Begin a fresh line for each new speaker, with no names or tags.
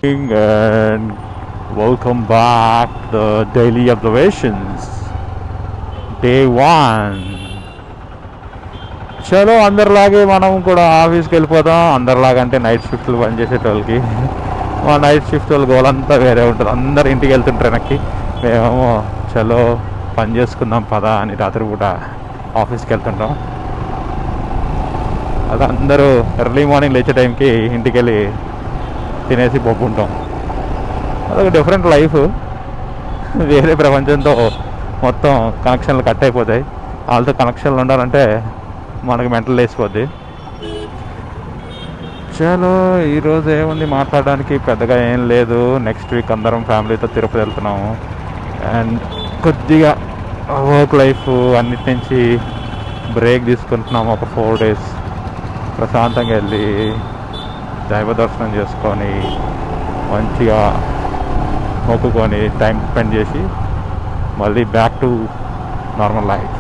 And welcome back to the daily observations. Day 1. చలో అందరిలాగే మనం కూడా ఆఫీస్కి వెళ్ళిపోతాం. అందరిలాగా అంటే నైట్ షిఫ్ట్లు పనిచేసేటోళ్ళకి మా నైట్ షిఫ్ట్ వాళ్ళ గోలంతా వేరే ఉంటుంది. అందరు ఇంటికి వెళ్తుంటారు వెనక్కి. మేమేమో చలో పని చేసుకుందాం పదా అని రాత్రిపూట ఆఫీస్కి వెళ్తుంటాం. అదే అందరూ ఎర్లీ మార్నింగ్ లేచే టైంకి ఇంటికి వెళ్ళి తినేసి పప్పుకుంటాం. అదొక డిఫరెంట్ లైఫ్. వేరే ప్రపంచంతో మొత్తం కనెక్షన్లు కట్ అయిపోతాయి. వాళ్ళతో కనెక్షన్లు ఉండాలంటే మనకి మెంటల్ వేసిపోద్ది. చలో ఈరోజు ఏముంది మాట్లాడడానికి పెద్దగా ఏం లేదు. నెక్స్ట్ వీక్ అందరం ఫ్యామిలీతో తిరుపతి వెళ్తున్నాము. అండ్ కొద్దిగా వర్క్ లైఫ్ అన్నిటి నుంచి బ్రేక్ తీసుకుంటున్నాము. ఒక 4 days ప్రశాంతంగా వెళ్ళి దైవ దర్శనం చేసుకొని మంచిగా మొక్కుకొని టైం స్పెండ్ చేసి మళ్ళీ బ్యాక్ టు నార్మల్ లైఫ్.